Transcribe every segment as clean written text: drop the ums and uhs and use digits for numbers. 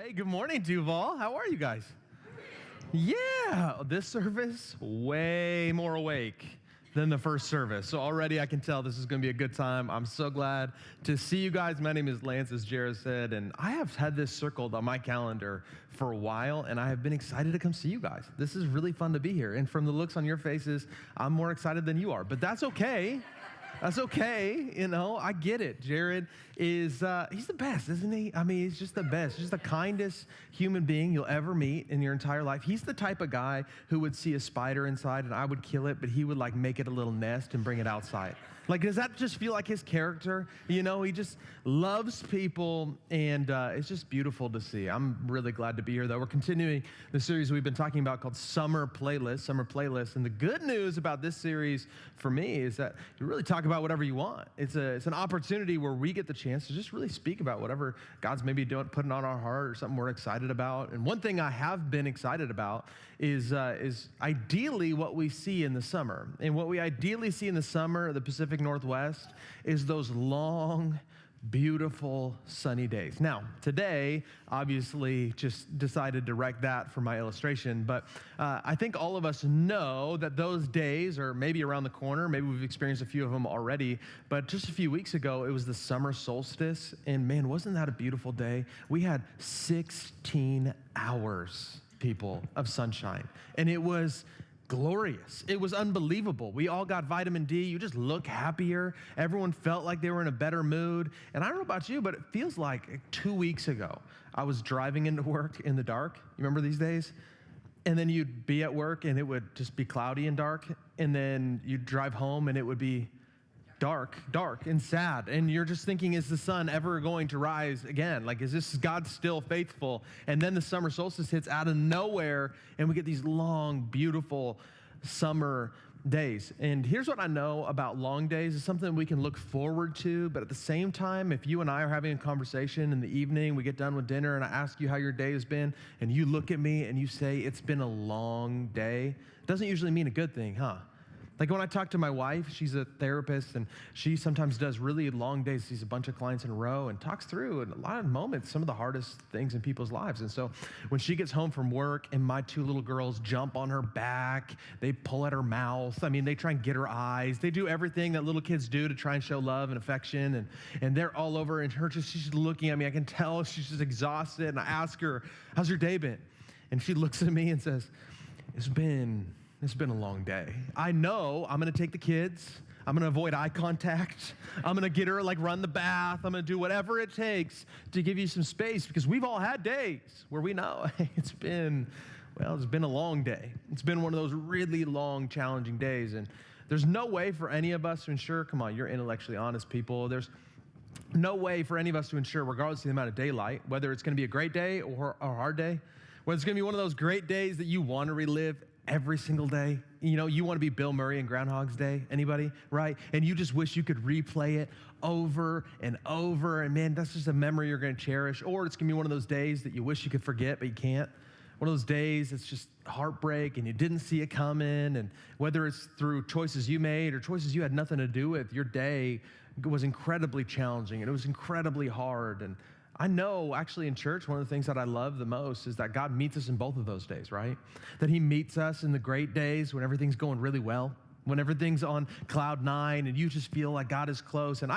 Hey, good morning, Duval. How are you guys? Yeah, this service, way more awake than the first service. So already I can tell this is going to be a good time. I'm so glad to see you guys. My name is Lance, as Jared said, and I have had this circled on my calendar for a while, and I have been excited to come see you guys. This is really fun to be here. And from the looks on your faces, I'm more excited than you are, but that's okay. That's okay, I get it. Jared is, he's the best, isn't he? I mean, he's just the best. He's just the kindest human being you'll ever meet in your entire life. He's the type of guy who would see a spider inside and I would kill it, but he would make it a little nest and bring it outside. Does that just feel like his character? He just loves people, and it's just beautiful to see. I'm really glad to be here, though. We're continuing the series we've been talking about called Summer Playlist. And the good news about this series for me is that you really talk about whatever you want. It's an opportunity where we get the chance to just really speak about whatever God's maybe putting on our heart or something we're excited about. And one thing I have been excited about is ideally what we see in the summer. And what we ideally see in the summer, the Pacific Northwest, is those long, beautiful, sunny days. Now, today, obviously, just decided to wreck that for my illustration, but I think all of us know that those days are maybe around the corner. Maybe we've experienced a few of them already, but just a few weeks ago, it was the summer solstice, and man, wasn't that a beautiful day? We had 16 hours, people, of sunshine, and it was glorious. It was unbelievable. We all got vitamin D. You just look happier. Everyone felt like they were in a better mood. And I don't know about you, but it feels like 2 weeks ago, I was driving into work in the dark. You remember these days? And then you'd be at work and it would just be cloudy and dark. And then you'd drive home and it would be dark and sad. And you're just thinking, is the sun ever going to rise again? Is this God still faithful? And then the summer solstice hits out of nowhere and we get these long, beautiful summer days. And here's what I know about long days. It's something we can look forward to, but at the same time, if you and I are having a conversation in the evening, we get done with dinner and I ask you how your day has been, and you look at me and you say, it's been a long day, it doesn't usually mean a good thing, huh? When I talk to my wife, she's a therapist, and she sometimes does really long days, sees a bunch of clients in a row, and talks through, in a lot of moments, some of the hardest things in people's lives. And so when she gets home from work and my two little girls jump on her back, they pull at her mouth, they try and get her eyes, they do everything that little kids do to try and show love and affection, and they're all over, and she's just looking at me. I can tell she's just exhausted, and I ask her, how's your day been? And she looks at me and says, It's been a long day. I know I'm going to take the kids. I'm going to avoid eye contact. I'm going to get her, run the bath. I'm going to do whatever it takes to give you some space, because we've all had days where we know it's been a long day. It's been one of those really long, challenging days. And there's no way for any of us to ensure, come on, you're intellectually honest people. There's no way for any of us to ensure, regardless of the amount of daylight, whether it's going to be a great day or a hard day, whether it's going to be one of those great days that you want to relive every single day. You want to be Bill Murray in Groundhog's Day. Anybody? Right? And you just wish you could replay it over and over. And man, that's just a memory you're going to cherish. Or it's going to be one of those days that you wish you could forget, but you can't. One of those days it's just heartbreak and you didn't see it coming. And whether it's through choices you made or choices you had nothing to do with, your day was incredibly challenging and it was incredibly hard. And I know, actually, in church, one of the things that I love the most is that God meets us in both of those days, right? That he meets us in the great days when everything's going really well, when everything's on cloud nine and you just feel like God is close. And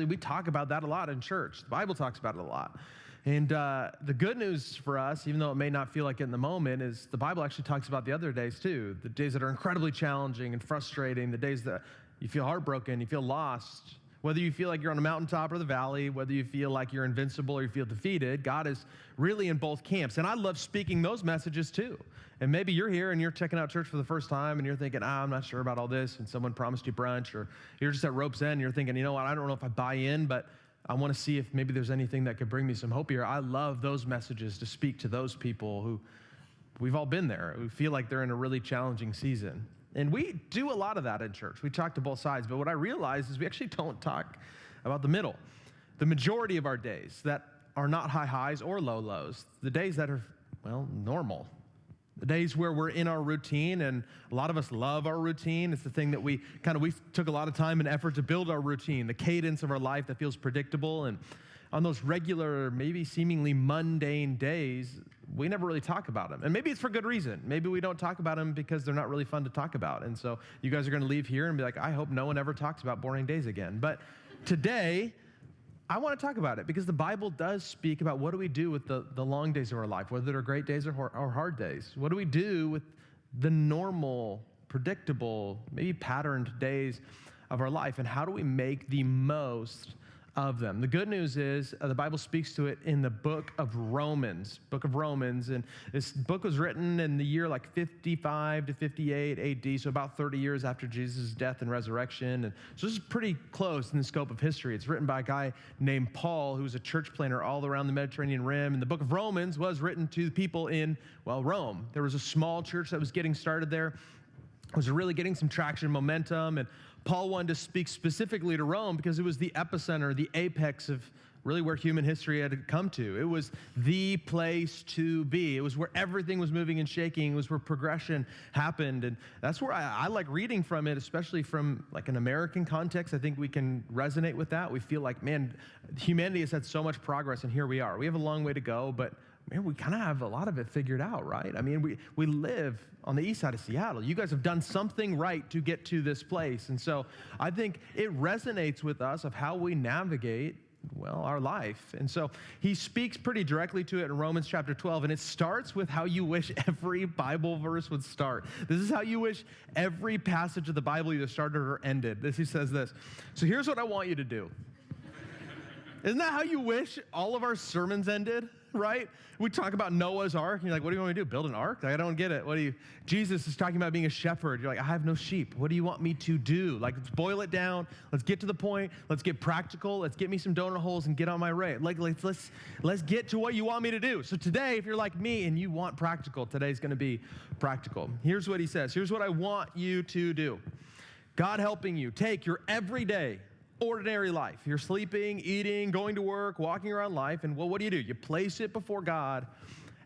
we talk about that a lot in church. The Bible talks about it a lot. And the good news for us, even though it may not feel like it in the moment, is the Bible actually talks about the other days too, the days that are incredibly challenging and frustrating, the days that you feel heartbroken, you feel lost. Whether you feel like you're on the mountaintop or the valley, whether you feel like you're invincible or you feel defeated, God is really in both camps. And I love speaking those messages too. And maybe you're here and you're checking out church for the first time and you're thinking, I'm not sure about all this, and someone promised you brunch, or you're just at rope's end and you're thinking, you know what, I don't know if I buy in, but I want to see if maybe there's anything that could bring me some hope here. I love those messages to speak to those people who we've all been there, who feel like they're in a really challenging season. And we do a lot of that in church. We talk to both sides, but what I realize is we actually don't talk about the middle. The majority of our days that are not high highs or low lows, the days that are, normal. The days where we're in our routine, and a lot of us love our routine. It's the thing that we took a lot of time and effort to build our routine, the cadence of our life that feels predictable. And on those regular, maybe seemingly mundane days, we never really talk about them. And maybe it's for good reason. Maybe we don't talk about them because they're not really fun to talk about. And so you guys are going to leave here and be like, I hope no one ever talks about boring days again. But today, I want to talk about it because the Bible does speak about what do we do with the long days of our life, whether they're great days or hard days. What do we do with the normal, predictable, maybe patterned days of our life, and how do we make the most of them? The good news is the Bible speaks to it in the book of Romans. And this book was written in the year like 55 to 58 AD, so about 30 years after Jesus' death and resurrection. And so this is pretty close in the scope of history. It's written by a guy named Paul, who was a church planner all around the Mediterranean Rim. And the book of Romans was written to the people in, well, Rome. There was a small church that was getting started there. It was really getting some traction, momentum, and Paul wanted to speak specifically to Rome because it was the epicenter, the apex of really where human history had come to. It was the place to be. It was where everything was moving and shaking. It was where progression happened. And that's where I like reading from it, especially from like an American context. I think we can resonate with that. We feel like, man, humanity has had so much progress, and here we are. We have a long way to go, but man, we kind of have a lot of it figured out, right? I mean, we live on the east side of Seattle. You guys have done something right to get to this place. And so I think it resonates with us of how we navigate, well, our life. And so he speaks pretty directly to it in Romans chapter 12, and it starts with how you wish every Bible verse would start. This is how you wish every passage of the Bible either started or ended. He says this. So here's what I want you to do. Isn't that how you wish all of our sermons ended? Right? We talk about Noah's ark, and you're like, what do you want me to do? Build an ark? Like, I don't get it. Jesus is talking about being a shepherd. You're like, I have no sheep. What do you want me to do? Like, let's boil it down. Let's get to the point. Let's get practical. Let's get me some donut holes and get on my way. Like, let's get to what you want me to do. So today, if you're like me and you want practical, today's going to be practical. Here's what he says. Here's what I want you to do. God helping you take your everyday ordinary life. You're sleeping, eating, going to work, walking around life, and well, what do? You place it before God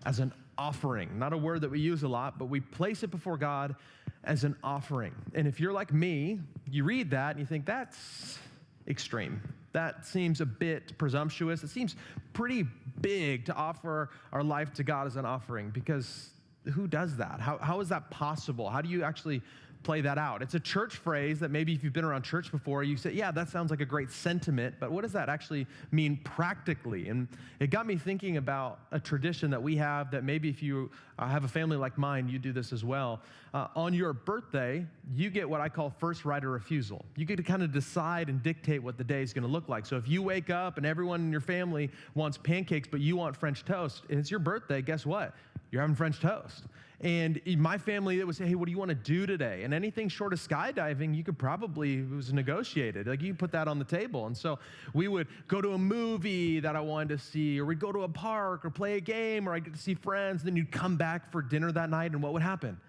as an offering. Not a word that we use a lot, but we place it before God as an offering. And if you're like me, you read that and you think, that's extreme. That seems a bit presumptuous. It seems pretty big to offer our life to God as an offering, because who does that? How is that possible? How do you actually play that out? It's a church phrase that maybe if you've been around church before, you say, yeah, that sounds like a great sentiment, but what does that actually mean practically? And it got me thinking about a tradition that we have that maybe if you have a family like mine, you do this as well. On your birthday, you get what I call first right of refusal. You get to kind of decide and dictate what the day is going to look like. So if you wake up and everyone in your family wants pancakes, but you want French toast, and it's your birthday, guess what? You're having French toast. And in my family, it would say, hey, what do you want to do today? And anything short of skydiving, you could probably, it was negotiated. Like, you put that on the table. And so we would go to a movie that I wanted to see, or we'd go to a park or play a game, or I'd get to see friends. Then you'd come back for dinner that night, and what would happen?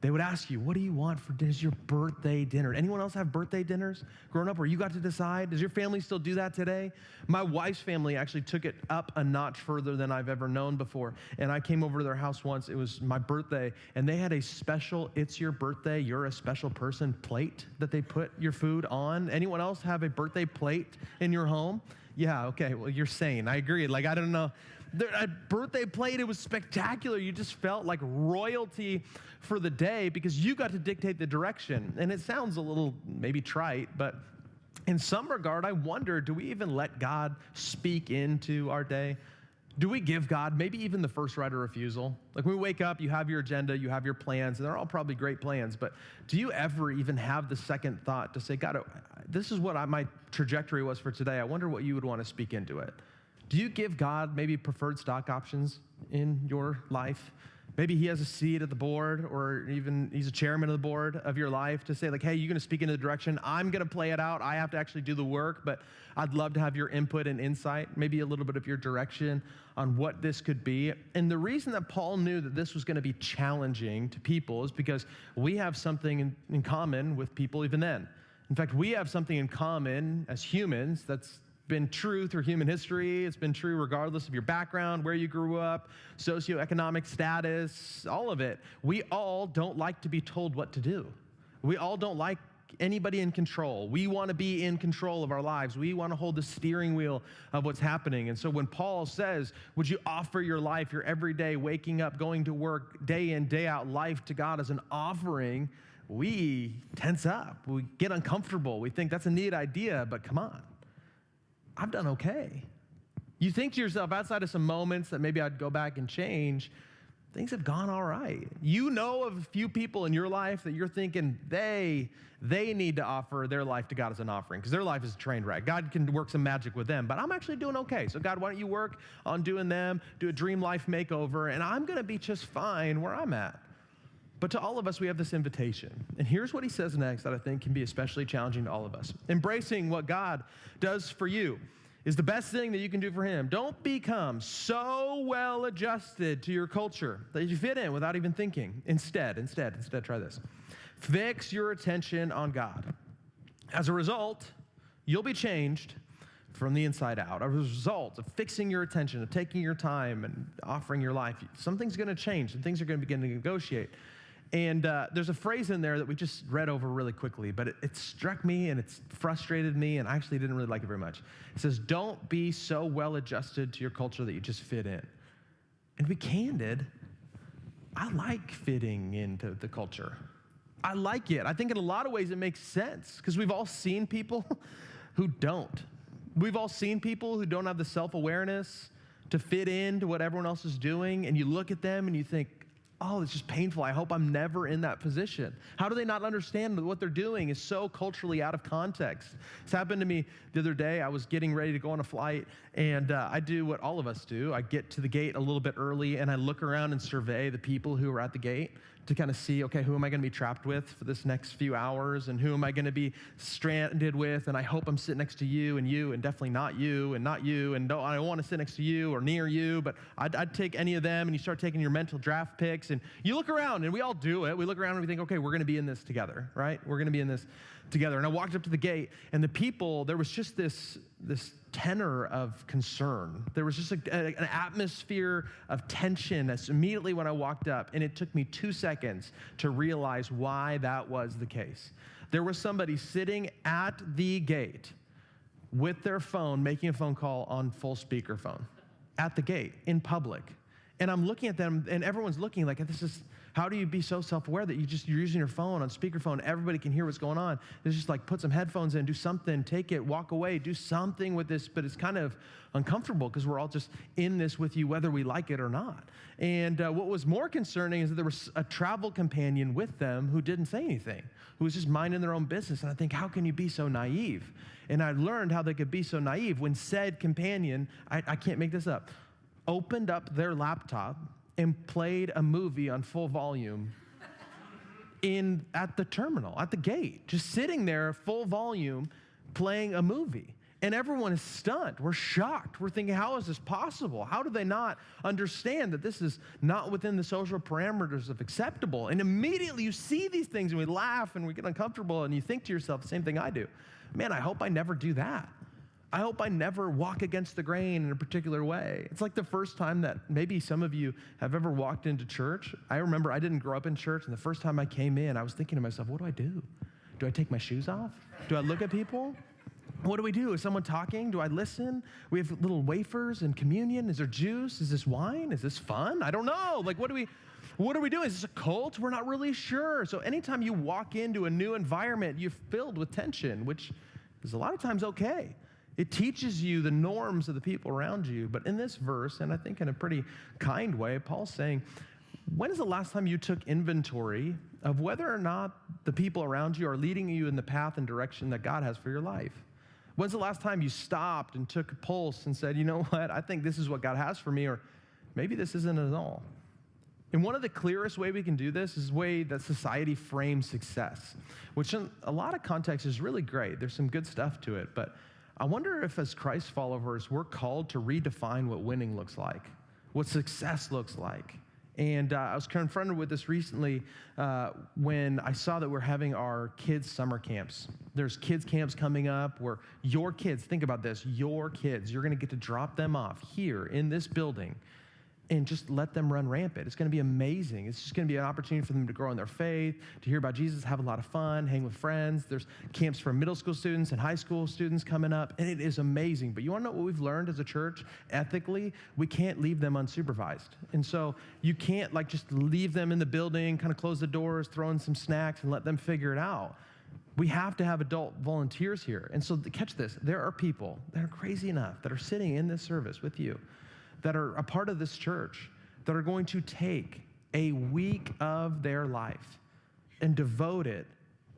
They would ask you, what do you want for dinner? It's your birthday dinner. Anyone else have birthday dinners growing up where you got to decide? Does your family still do that today? My wife's family actually took it up a notch further than I've ever known before. And I came over to their house once. It was my birthday, and they had a special, it's your birthday, you're a special person plate that they put your food on. Anyone else have a birthday plate in your home? Yeah, okay, well, you're sane. I agree. Like, I don't know. A birthday plate, it was spectacular. You just felt like royalty for the day because you got to dictate the direction. And it sounds a little maybe trite, but in some regard, I wonder, do we even let God speak into our day? Do we give God maybe even the first right of refusal? Like, when we wake up, you have your agenda, you have your plans, and they're all probably great plans, but do you ever even have the second thought to say, God, this is what my trajectory was for today. I wonder what you would want to speak into it. Do you give God maybe preferred stock options in your life? Maybe he has a seat at the board, or even he's a chairman of the board of your life, to say like, hey, you're going to speak into the direction. I'm going to play it out. I have to actually do the work, but I'd love to have your input and insight, maybe a little bit of your direction on what this could be. And the reason that Paul knew that this was going to be challenging to people is because we have something in common with people even then. In fact, we have something in common as humans that's been true through human history. It's been true regardless of your background, where you grew up, socioeconomic status, all of it. We all don't like to be told what to do. We all don't like anybody in control. We want to be in control of our lives. We want to hold the steering wheel of what's happening. And so when Paul says, would you offer your life, your everyday waking up, going to work, day in, day out life to God as an offering, we tense up. We get uncomfortable. We think that's a neat idea, but come on. I've done okay. You think to yourself, outside of some moments that maybe I'd go back and change, things have gone all right. You know of a few people in your life that you're thinking they need to offer their life to God as an offering because their life is a train wreck. God can work some magic with them, but I'm actually doing okay. So God, why don't you work on doing them, do a dream life makeover, and I'm going to be just fine where I'm at. But to all of us, we have this invitation. And here's what he says next that I think can be especially challenging to all of us. Embracing what God does for you is the best thing that you can do for him. Don't become so well adjusted to your culture that you fit in without even thinking. Instead, try this. Fix your attention on God. As a result, you'll be changed from the inside out. As a result of fixing your attention, of taking your time and offering your life, something's going to change and things are going to begin to negotiate. And there's a phrase in there that we just read over really quickly, but it struck me and it's frustrated me, and I actually didn't really like it very much. It says, don't be so well adjusted to your culture that you just fit in. And to be candid, I like fitting into the culture. I like it. I think in a lot of ways it makes sense because we've all seen people who don't. We've all seen people who don't have the self-awareness to fit into what everyone else is doing, and you look at them and you think, oh, it's just painful. I hope I'm never in that position. How do they not understand that what they're doing is so culturally out of context? It's happened to me the other day. I was getting ready to go on a flight, and I do what all of us do. I get to the gate a little bit early, and I look around and survey the people who are at the gate to kind of see, okay, who am I going to be trapped with for this next few hours, and who am I going to be stranded with, and I hope I'm sitting next to you, and definitely not you, and not you, and I don't want to sit next to you or near you, but I'd take any of them, and you start taking your mental draft picks, and you look around, and we all do it. We look around and we think, okay, we're going to be in this together, right? We're going to be in this together. And I walked up to the gate, and the people, there was just this tenor of concern. There was just an atmosphere of tension as immediately when I walked up, and it took me 2 seconds to realize why that was the case. There was somebody sitting at the gate with their phone, making a phone call on full speakerphone at the gate in public. And I'm looking at them, and everyone's looking like, how do you be so self-aware that you're using your phone on speakerphone, everybody can hear what's going on? It's just like, put some headphones in, do something, take it, walk away, do something with this, but it's kind of uncomfortable because we're all just in this with you whether we like it or not. And what was more concerning is that there was a travel companion with them who didn't say anything, who was just minding their own business. And I think, how can you be so naive? And I learned how they could be so naive when said companion, I can't make this up, opened up their laptop and played a movie on full volume at the terminal, at the gate, just sitting there, full volume, playing a movie. And everyone is stunned. We're shocked. We're thinking, how is this possible? How do they not understand that this is not within the social parameters of acceptable? And immediately you see these things and we laugh and we get uncomfortable and you think to yourself, the same thing I do. Man, I hope I never do that. I hope I never walk against the grain in a particular way. It's like the first time that maybe some of you have ever walked into church. I remember I didn't grow up in church, and the first time I came in, I was thinking to myself, what do I do? Do I take my shoes off? Do I look at people? What do we do? Is someone talking? Do I listen? We have little wafers and communion. Is there juice? Is this wine? Is this fun? I don't know. Like, what are we doing? Is this a cult? We're not really sure. So anytime you walk into a new environment, you're filled with tension, which is a lot of times okay. It teaches you the norms of the people around you. But in this verse, and I think in a pretty kind way, Paul's saying, when is the last time you took inventory of whether or not the people around you are leading you in the path and direction that God has for your life? When's the last time you stopped and took a pulse and said, you know what, I think this is what God has for me, or maybe this isn't at all? And one of the clearest way we can do this is the way that society frames success, which in a lot of contexts is really great. There's some good stuff to it, but I wonder if as Christ followers, we're called to redefine what winning looks like, what success looks like. And I was confronted with this recently when I saw that we're having our kids' summer camps. There's kids' camps coming up where your kids, think about this, your kids, you're going to get to drop them off here in this building. and just let them run rampant. It's going to be amazing. It's just going to be an opportunity for them to grow in their faith, to hear about Jesus, have a lot of fun, hang with friends. There's camps for middle school students and high school students coming up, and it is amazing. But you want to know what we've learned as a church ethically? We can't leave them unsupervised. And so you can't just leave them in the building, kind of close the doors, throw in some snacks, and let them figure it out. We have to have adult volunteers here. And so catch this, there are people that are crazy enough that are sitting in this service with you, that are a part of this church, that are going to take a week of their life and devote it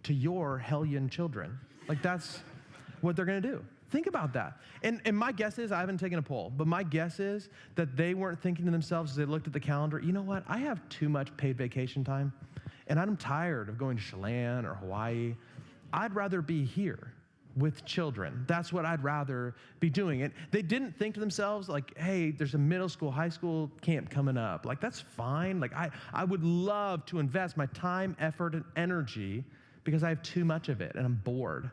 to your hellion children. That's what they're going to do. Think about that. And my guess is, I haven't taken a poll, but my guess is that they weren't thinking to themselves as they looked at the calendar, you know what, I have too much paid vacation time, and I'm tired of going to Chelan or Hawaii. I'd rather be here with children. That's what I'd rather be doing. And they didn't think to themselves hey, there's a middle school, high school camp coming up. That's fine. I would love to invest my time, effort, and energy because I have too much of it and I'm bored.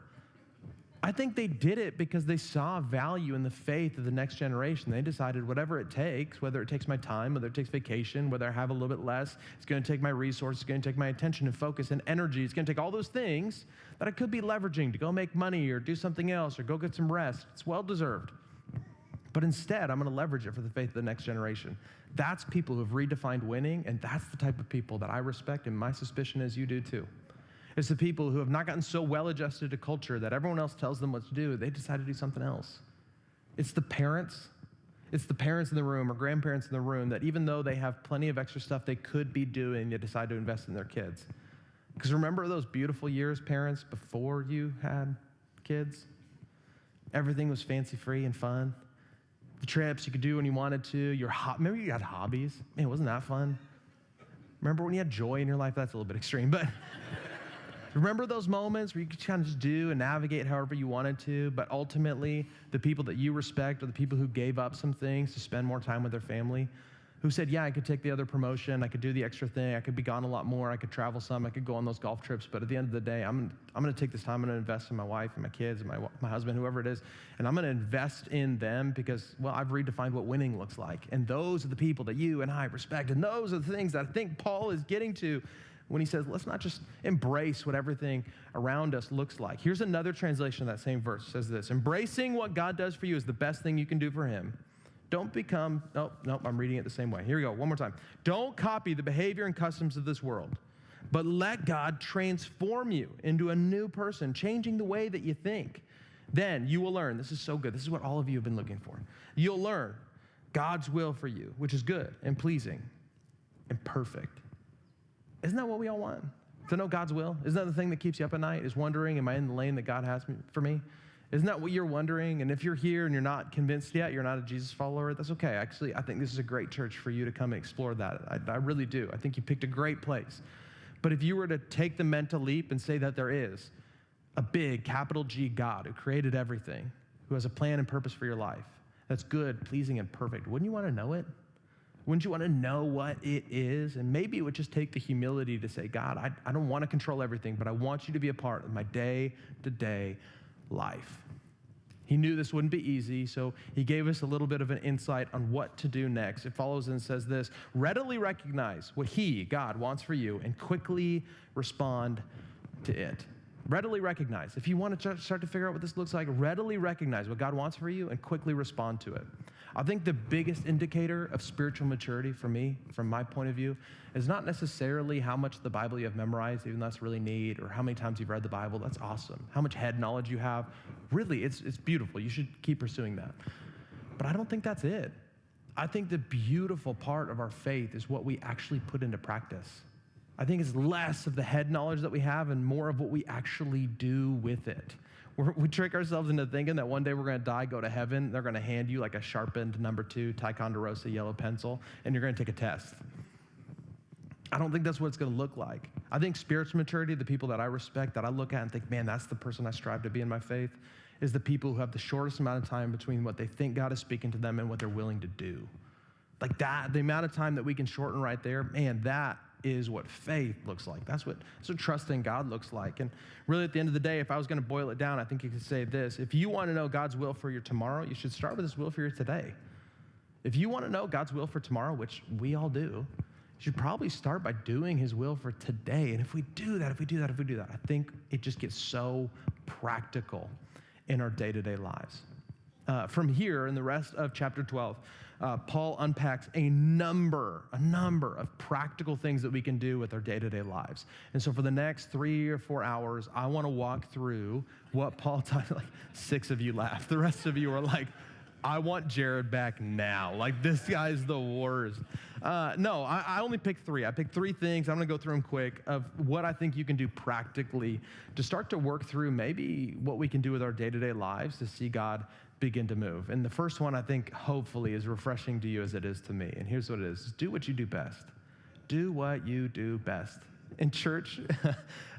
I think they did it because they saw value in the faith of the next generation. They decided whatever it takes, whether it takes my time, whether it takes vacation, whether I have a little bit less, it's going to take my resources, it's going to take my attention and focus and energy. It's going to take all those things that I could be leveraging to go make money or do something else or go get some rest. It's well-deserved. But instead, I'm going to leverage it for the faith of the next generation. That's people who have redefined winning, and that's the type of people that I respect, and my suspicion is you do too. It's the people who have not gotten so well-adjusted to culture that everyone else tells them what to do. They decide to do something else. It's the parents. It's the parents in the room or grandparents in the room that even though they have plenty of extra stuff they could be doing, they decide to invest in their kids. Because remember those beautiful years, parents, before you had kids? Everything was fancy-free and fun. The trips you could do when you wanted to. Remember you had hobbies? Man, wasn't that fun? Remember when you had joy in your life? That's a little bit extreme, but... Remember those moments where you could kind of just do and navigate however you wanted to, but ultimately the people that you respect are the people who gave up some things to spend more time with their family, who said, yeah, I could take the other promotion, I could do the extra thing, I could be gone a lot more, I could travel some, I could go on those golf trips, but at the end of the day, I'm going to take this time, I'm going to invest in my wife and my kids and my husband, whoever it is, and I'm going to invest in them because, well, I've redefined what winning looks like. And those are the people that you and I respect, and those are the things that I think Paul is getting to when he says, let's not just embrace what everything around us looks like. Here's another translation of that same verse. It says this, embracing what God does for you is the best thing you can do for him. Don't become, nope, I'm reading it the same way. Here we go, one more time. Don't copy the behavior and customs of this world, but let God transform you into a new person, changing the way that you think. Then you will learn, this is so good, this is what all of you have been looking for. You'll learn God's will for you, which is good and pleasing and perfect. Isn't that what we all want? To know God's will? Isn't that the thing that keeps you up at night, is wondering, am I in the lane that God has for me? Isn't that what you're wondering? And if you're here and you're not convinced yet, you're not a Jesus follower, that's okay. Actually, I think this is a great church for you to come and explore that. I really do. I think you picked a great place. But if you were to take the mental leap and say that there is a big, capital G God who created everything, who has a plan and purpose for your life, that's good, pleasing, and perfect, wouldn't you want to know it? Wouldn't you want to know what it is? And maybe it would just take the humility to say, God, I don't want to control everything, but I want you to be a part of my day-to-day life. He knew this wouldn't be easy, so he gave us a little bit of an insight on what to do next. It follows and says this, readily recognize what he, God, wants for you and quickly respond to it. Readily recognize. If you want to start to figure out what this looks like, readily recognize what God wants for you and quickly respond to it. I think the biggest indicator of spiritual maturity for me, from my point of view, is not necessarily how much of the Bible you have memorized, even though that's really neat, or how many times you've read the Bible. That's awesome. How much head knowledge you have. Really, it's beautiful. You should keep pursuing that. But I don't think that's it. I think the beautiful part of our faith is what we actually put into practice. I think it's less of the head knowledge that we have and more of what we actually do with it. We trick ourselves into thinking that one day we're going to die, go to heaven, they're going to hand you like a sharpened number 2 Ticonderosa yellow pencil, and you're going to take a test. I don't think that's what it's going to look like. I think spiritual maturity, the people that I respect, that I look at and think, man, that's the person I strive to be in my faith, is the people who have the shortest amount of time between what they think God is speaking to them and what they're willing to do. Like that, the amount of time that we can shorten right there, man, that is what faith looks like. That's what trusting God looks like. And really at the end of the day, if I was going to boil it down, I think you could say this. If you want to know God's will for your tomorrow, you should start with his will for your today. If you want to know God's will for tomorrow, which we all do, you should probably start by doing his will for today. And if we do that, I think it just gets so practical in our day-to-day lives. From here, in the rest of chapter 12, Paul unpacks a number of practical things that we can do with our day-to-day lives. And so for the next 3 or 4 hours, I want to walk through what Paul taught. Like 6 of you laughed. The rest of you are like, I want Jared back now. Like, this guy's the worst. No, I only picked 3. I picked 3 things. I'm going to go through them quick of what I think you can do practically to start to work through maybe what we can do with our day-to-day lives to see God begin to move. And the first one, I think, hopefully is refreshing to you as it is to me. And here's what it is. Do what you do best. Do what you do best. In church,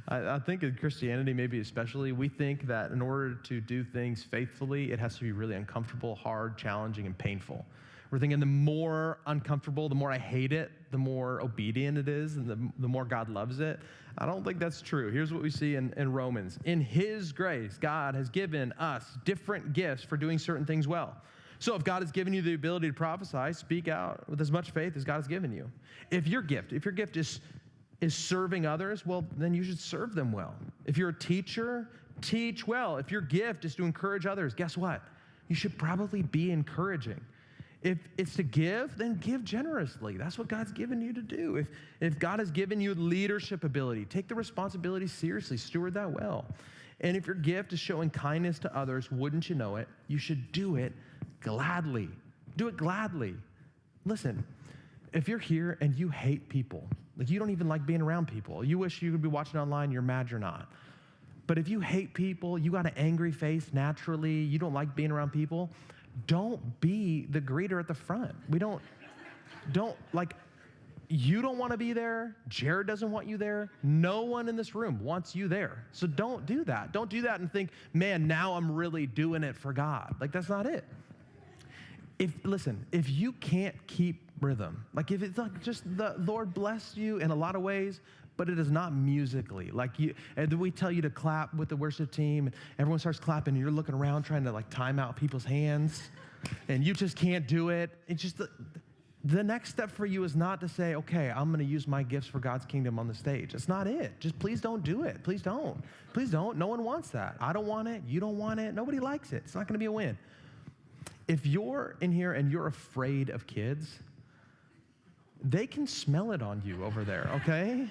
I think in Christianity, maybe especially, we think that in order to do things faithfully, it has to be really uncomfortable, hard, challenging, and painful. We're thinking the more uncomfortable, the more I hate it, the more obedient it is, and the more God loves it. I don't think that's true. Here's what we see in Romans. In his grace, God has given us different gifts for doing certain things well. So if God has given you the ability to prophesy, speak out with as much faith as God has given you. If your gift is serving others, well, then you should serve them well. If you're a teacher, teach well. If your gift is to encourage others, guess what? You should probably be encouraging. If it's to give, then give generously. That's what God's given you to do. If God has given you leadership ability, take the responsibility seriously, steward that well. And if your gift is showing kindness to others, wouldn't you know it, you should do it gladly. Do it gladly. Listen, if you're here and you hate people, like you don't even like being around people, you wish you could be watching online, you're mad you're not. But if you hate people, you got an angry face naturally, you don't like being around people, don't be the greeter at the front. You don't want to be there. Jared doesn't want you there. No one in this room wants you there. So don't do that. Don't do that and think, man, now I'm really doing it for God. Like, that's not it. If you can't keep rhythm, like if it's like just the Lord bless you in a lot of ways, but it is not musically. And we tell you to clap with the worship team, and everyone starts clapping, and you're looking around trying to like time out people's hands, and you just can't do it. It's just the next step for you is not to say, okay, I'm going to use my gifts for God's kingdom on the stage. That's not it. Just please don't do it. Please don't. Please don't. No one wants that. I don't want it. You don't want it. Nobody likes it. It's not going to be a win. If you're in here and you're afraid of kids, they can smell it on you over there, okay?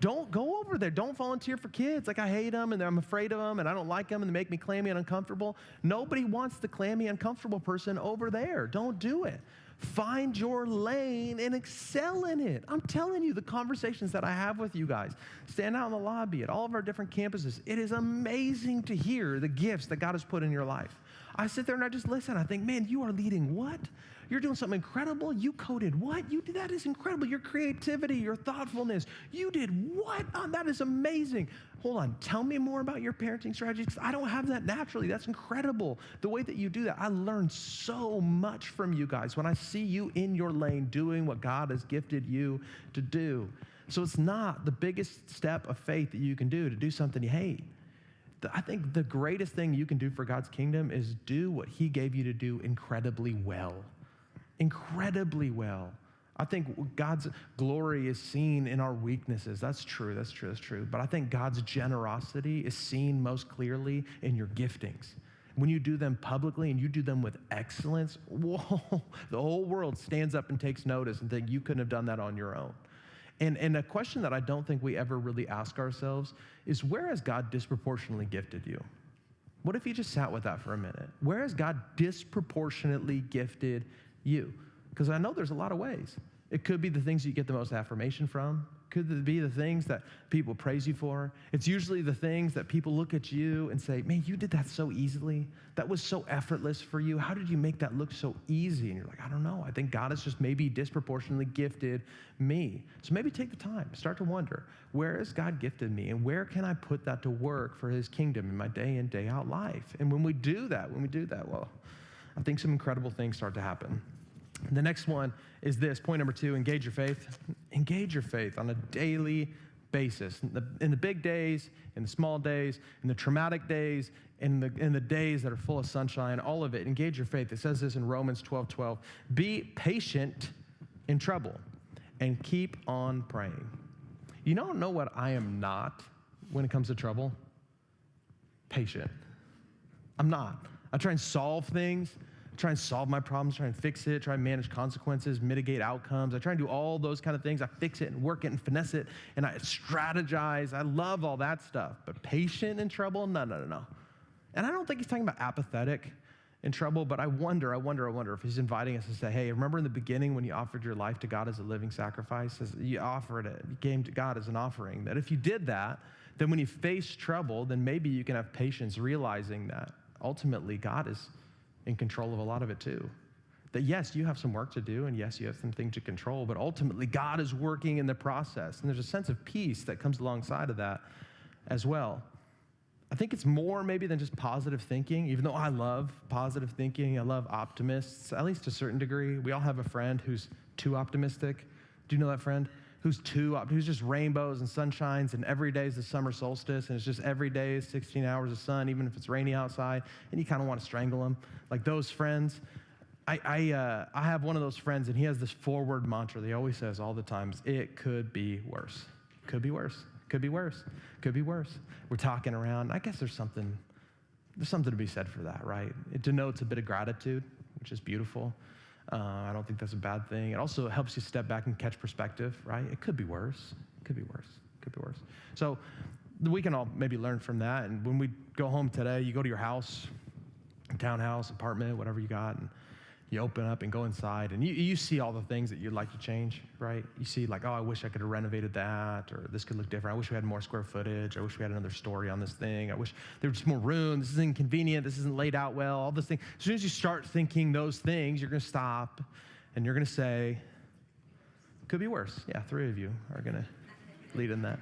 Don't go over there. Don't volunteer for kids. Like, I hate them, and I'm afraid of them, and I don't like them, and they make me clammy and uncomfortable. Nobody wants the clammy, uncomfortable person over there. Don't do it. Find your lane and excel in it. I'm telling you, the conversations that I have with you guys, stand out in the lobby at all of our different campuses, it is amazing to hear the gifts that God has put in your life. I sit there and I just listen. I think, man, you are leading what? You're doing something incredible. You coded what? You did that is incredible. Your creativity, your thoughtfulness. You did what? Oh, that is amazing. Hold on. Tell me more about your parenting strategies. I don't have that naturally. That's incredible. The way that you do that. I learned so much from you guys when I see you in your lane doing what God has gifted you to do. So it's not the biggest step of faith that you can do to do something you hate. I think the greatest thing you can do for God's kingdom is do what he gave you to do incredibly well. Incredibly well. I think God's glory is seen in our weaknesses. That's true. But I think God's generosity is seen most clearly in your giftings. When you do them publicly and you do them with excellence, whoa, the whole world stands up and takes notice and think you couldn't have done that on your own. And a question that I don't think we ever really ask ourselves is, where has God disproportionately gifted you? What if you just sat with that for a minute? Where has God disproportionately gifted you? Because I know there's a lot of ways. It could be the things you get the most affirmation from. Could be the things that people praise you for. It's usually the things that people look at you and say, man, you did that so easily. That was so effortless for you. How did you make that look so easy? And you're like, I don't know. I think God has just maybe disproportionately gifted me. So maybe take the time, start to wonder, where has God gifted me? And where can I put that to work for his kingdom in my day in, day out life? And when we do that, well, I think some incredible things start to happen. The next one is this, point number 2, engage your faith. Engage your faith on a daily basis. In the big days, in the small days, in the traumatic days, in the days that are full of sunshine, all of it, engage your faith. It says this in Romans 12:12. Be patient in trouble and keep on praying. You don't know what I am not when it comes to trouble? Patient. I'm not. I try and solve things. I try and solve my problems, try and fix it, try and manage consequences, mitigate outcomes. I try and do all those kind of things. I fix it and work it and finesse it, and I strategize. I love all that stuff. But patient in trouble? No. And I don't think he's talking about apathetic in trouble, but I wonder if he's inviting us to say, hey, remember in the beginning when you offered your life to God as a living sacrifice? You offered it. You came to God as an offering. That if you did that, then when you face trouble, then maybe you can have patience realizing that ultimately God is in control of a lot of it too. That yes, you have some work to do, and yes, you have some things to control, but ultimately God is working in the process. And there's a sense of peace that comes alongside of that as well. I think it's more maybe than just positive thinking, even though I love positive thinking. I love optimists, at least to a certain degree. We all have a friend who's too optimistic. Do you know that friend? Who's just rainbows and sunshines, and every day is the summer solstice, and it's just every day is 16 hours of sun, even if it's rainy outside, and you kind of want to strangle them. Like those friends. I have one of those friends, and he has this forward mantra that he always says all the time: it could be worse. Could be worse. Could be worse. Could be worse. We're talking around. I guess there's something to be said for that, right? It denotes a bit of gratitude, which is beautiful. I don't think that's a bad thing. It also helps you step back and catch perspective, right? It could be worse. Could be worse. Could be worse. So we can all maybe learn from that. And when we go home today, you go to your house, townhouse, apartment, whatever you got, and you open up and go inside, and you see all the things that you'd like to change, right? You see like, oh, I wish I could have renovated that, or this could look different. I wish we had more square footage. I wish we had another story on this thing. I wish there was just more room. This is inconvenient. This isn't laid out well, all this thing. As soon as you start thinking those things, you're going to stop, and you're going to say, could be worse. Yeah, 3 of you are going to lead in that.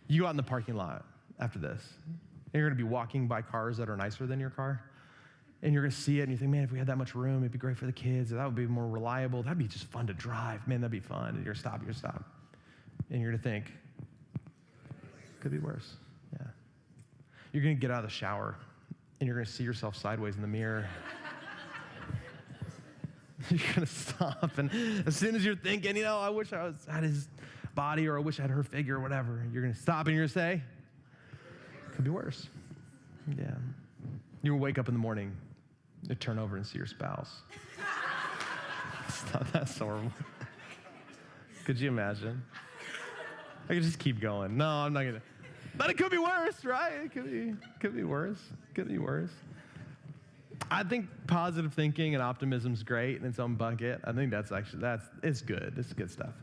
You go out in the parking lot after this, and you're going to be walking by cars that are nicer than your car. And you're going to see it, and you think, man, if we had that much room, it'd be great for the kids. That would be more reliable. That'd be just fun to drive. Man, that'd be fun. And you're going to stop. And you're going to think, could be worse. Yeah. You're going to get out of the shower, and you're going to see yourself sideways in the mirror. You're going to stop, and as soon as you're thinking, I wish I had his body, or I wish I had her figure, or whatever, you're going to stop, and you're going to say, could be worse. Yeah. You wake up in the morning, you turn over and see your spouse. That's horrible. Could you imagine? I could just keep going. No, I'm not gonna. But it could be worse, right? It could be worse. Could be worse. I think positive thinking and optimism is great in its own bucket. I think it's good. It's good stuff.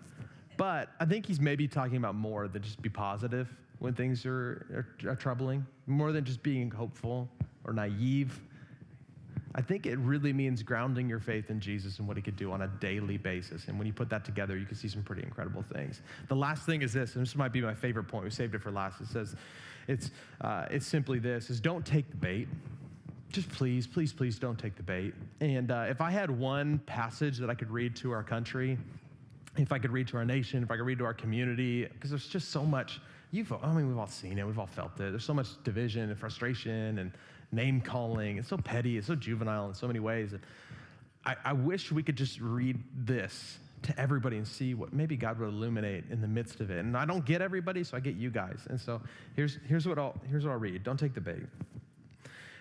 But I think he's maybe talking about more than just be positive when things are troubling, more than just being hopeful or naive. I think it really means grounding your faith in Jesus and what he could do on a daily basis. And when you put that together, you can see some pretty incredible things. The last thing is this, and this might be my favorite point. We saved it for last. It says, it's simply this, is don't take the bait. Just please don't take the bait. And if I had one passage that I could read to our country, if I could read to our nation, if I could read to our community, because there's just so much, we've all seen it, we've all felt it. There's so much division and frustration and name calling. It's so petty, it's so juvenile in so many ways. And I wish we could just read this to everybody and see what maybe God would illuminate in the midst of it. And I don't get everybody, so I get you guys. And so here's what I'll read. Don't take the bait.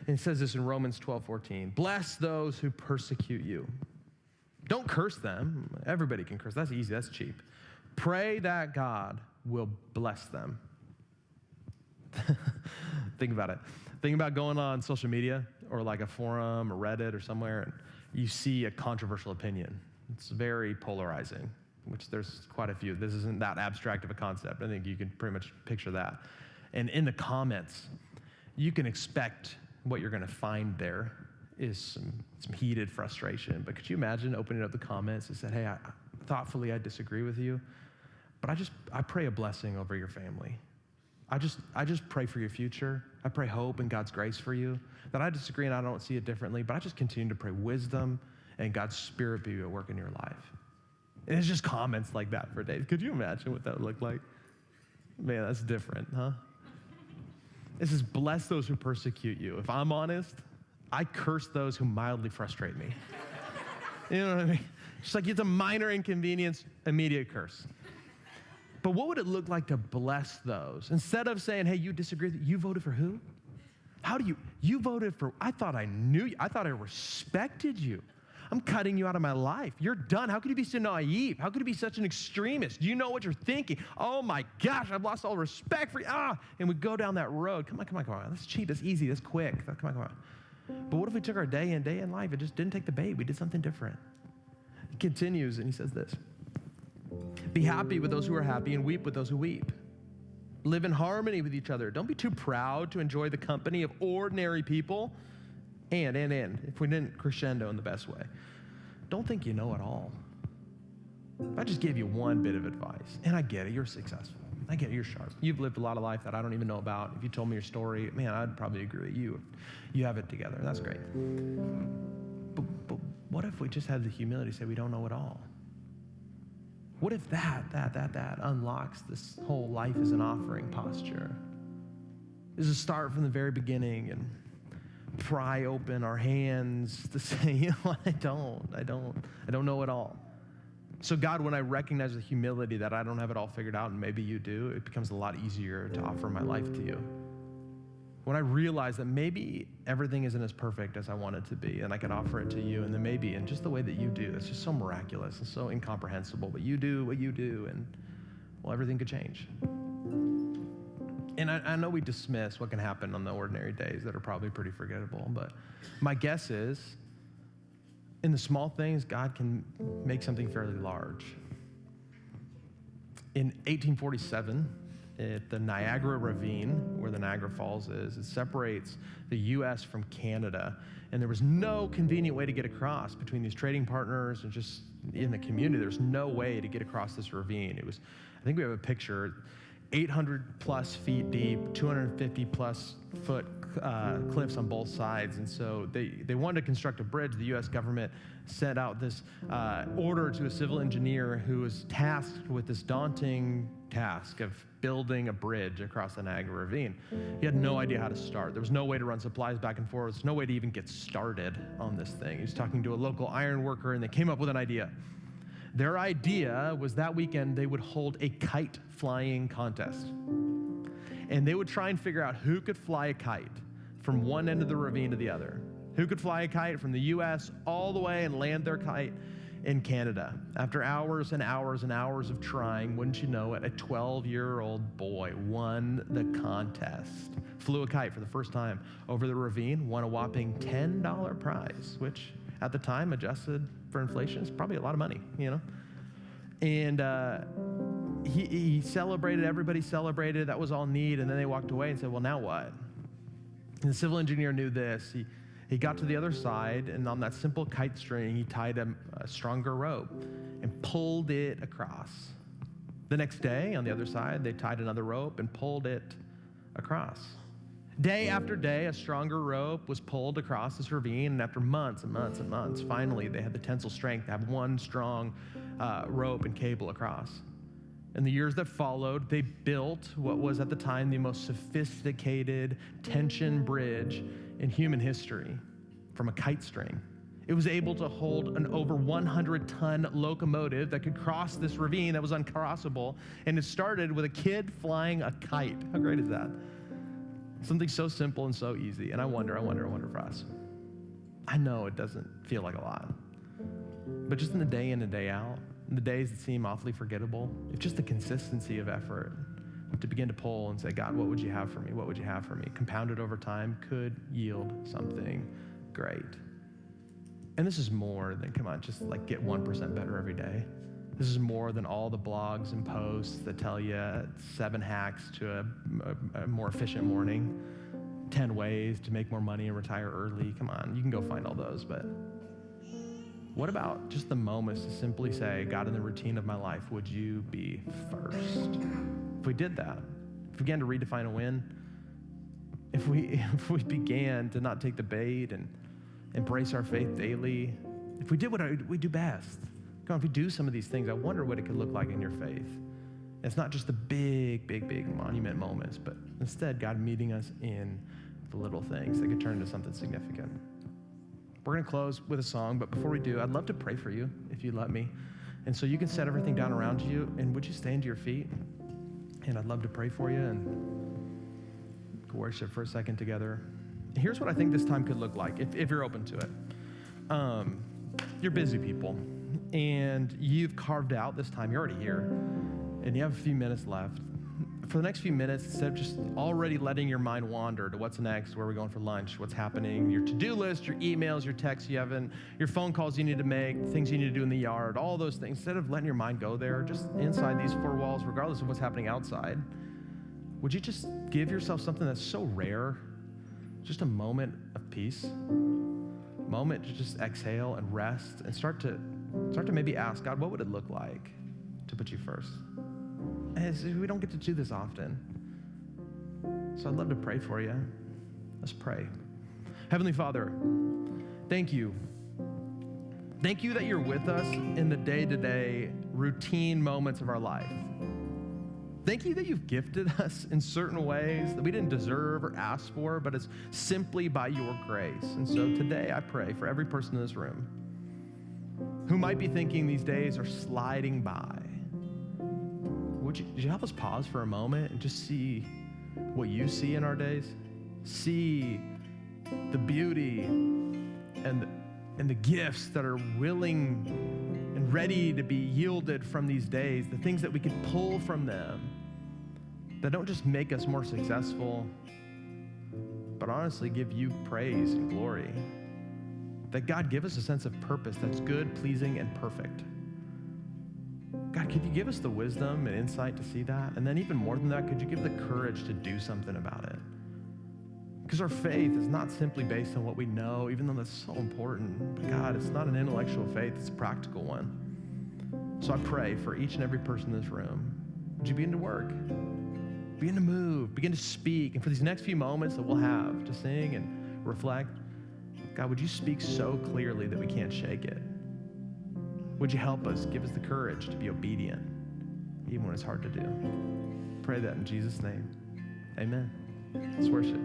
And it says this in Romans 12:14. Bless those who persecute you. Don't curse them. Everybody can curse. That's easy. That's cheap. Pray that God will bless them. Think about it. Think about going on social media or like a forum or Reddit or somewhere, and you see a controversial opinion. It's very polarizing, which there's quite a few. This isn't that abstract of a concept. I think you can pretty much picture that. And in the comments, you can expect what you're going to find there is some heated frustration. But could you imagine opening up the comments and said, hey, thoughtfully I disagree with you, but I pray a blessing over your family. I just pray for your future. I pray hope and God's grace for you. That I disagree and I don't see it differently, but I just continue to pray wisdom and God's Spirit be at work in your life. And it's just comments like that for days. Could you imagine what that would look like? Man, that's different, huh? It says, bless those who persecute you. If I'm honest, I curse those who mildly frustrate me. You know what I mean? It's like it's a minor inconvenience, immediate curse. But what would it look like to bless those? Instead of saying, hey, you disagree, you voted for who? How do you voted for, I thought I knew you. I thought I respected you. I'm cutting you out of my life. You're done. How could you be so naive? How could you be such an extremist? Do you know what you're thinking? Oh my gosh, I've lost all respect for you. And we go down that road. Come on. That's cheap, that's easy, that's quick. Come on. But what if we took our day in life and just didn't take the bait? We did something different. He continues and he says this, be happy with those who are happy and weep with those who weep. Live in harmony with each other. Don't be too proud to enjoy the company of ordinary people. And, if we didn't crescendo in the best way, don't think you know it all. If I just gave you one bit of advice, and I get it, you're successful. I get it, you're sharp. You've lived a lot of life that I don't even know about. If you told me your story, man, I'd probably agree with you. You have it together, that's great. But what if we just had the humility to say we don't know it all? What if that unlocks this whole life as an offering posture? Is a start from the very beginning and pry open our hands to say, you know what, I don't know it all. So God, when I recognize the humility that I don't have it all figured out and maybe you do, it becomes a lot easier to offer my life to you. When I realize that maybe everything isn't as perfect as I want it to be and I can offer it to you, and then maybe in just the way that you do, it's just so miraculous and so incomprehensible, but you do what you do and well, everything could change. And I know we dismiss what can happen on the ordinary days that are probably pretty forgettable, but my guess is in the small things, God can make something fairly large. In 1847, at the Niagara Ravine, where the Niagara Falls is, it separates the U.S. from Canada, and there was no convenient way to get across between these trading partners and just in the community. There's no way to get across this ravine. It was, I think we have a picture, 800 plus feet deep, 250 plus foot cliffs on both sides. And so they wanted to construct a bridge. The U.S. government sent out this order to a civil engineer who was tasked with this daunting task of building a bridge across the Niagara Ravine. He had no idea how to start. There was no way to run supplies back and forth. There's no way to even get started on this thing. He was talking to a local iron worker, and they came up with an idea. Their idea was that weekend they would hold a kite flying contest. And they would try and figure out who could fly a kite from one end of the ravine to the other. Who could fly a kite from the U.S. all the way and land their kite in Canada. After hours and hours and hours of trying, wouldn't you know it, a 12-year-old boy won the contest. Flew a kite for the first time over the ravine, won a whopping $10 prize, which at the time, adjusted for inflation, is probably a lot of money, you know? And he celebrated, everybody celebrated, that was all neat, and then they walked away and said, well, now what? And the civil engineer knew this. He got to the other side, and on that simple kite string, he tied a stronger rope and pulled it across. The next day, on the other side, they tied another rope and pulled it across. Day after day, a stronger rope was pulled across this ravine, and after months and months and months, finally, they had the tensile strength to have one strong rope and cable across. In the years that followed, they built what was at the time the most sophisticated tension bridge in human history from a kite string. It was able to hold an over 100-ton locomotive that could cross this ravine that was uncrossable, and it started with a kid flying a kite. How great is that? Something so simple and so easy. And I wonder for us. I know it doesn't feel like a lot, but just in the day in and day out, in the days that seem awfully forgettable, it's just the consistency of effort to begin to pull and say, God, what would you have for me? What would you have for me? Compounded over time could yield something great. And this is more than, come on, just like get 1% better every day. This is more than all the blogs and posts that tell you 7 hacks to a more efficient morning, 10 ways to make more money and retire early. Come on, you can go find all those, but what about just the moments to simply say, God, in the routine of my life, would you be first? If we did that, if we began to redefine a win, if we began to not take the bait and embrace our faith daily, if we did what we do best, God, if we do some of these things, I wonder what it could look like in your faith. It's not just the big, big, big monument moments, but instead God meeting us in the little things that could turn into something significant. We're going to close with a song, but before we do, I'd love to pray for you if you'd let me. And so you can set everything down around you, and would you stand to your feet? And I'd love to pray for you and worship for a second together. Here's what I think this time could look like, if you're open to it. You're busy people, and you've carved out this time. You're already here, and you have a few minutes left. For the next few minutes, instead of just already letting your mind wander to what's next, where are we going for lunch, what's happening, your to-do list, your emails, your texts you haven't, your phone calls you need to make, things you need to do in the yard, all those things, instead of letting your mind go there, just inside these four walls, regardless of what's happening outside, would you just give yourself something that's so rare, just a moment of peace, moment to just exhale and rest and start to maybe ask, God, what would it look like to put you first? And we don't get to do this often. So I'd love to pray for you. Let's pray. Heavenly Father, thank you. Thank you that you're with us in the day-to-day routine moments of our life. Thank you that you've gifted us in certain ways that we didn't deserve or ask for, but it's simply by your grace. And so today I pray for every person in this room who might be thinking these days are sliding by. Would you help us pause for a moment and just see what you see in our days? See the beauty and the gifts that are willing and ready to be yielded from these days, the things that we can pull from them that don't just make us more successful, but honestly give you praise and glory. That God give us a sense of purpose that's good, pleasing, and perfect. God, could you give us the wisdom and insight to see that? And then even more than that, could you give the courage to do something about it? Because our faith is not simply based on what we know, even though that's so important. But God, it's not an intellectual faith, it's a practical one. So I pray for each and every person in this room. Would you begin to work? Begin to move, begin to speak. And for these next few moments that we'll have to sing and reflect, God, would you speak so clearly that we can't shake it? Would you help us, give us the courage to be obedient, even when it's hard to do? Pray that in Jesus' name. Amen. Let's worship.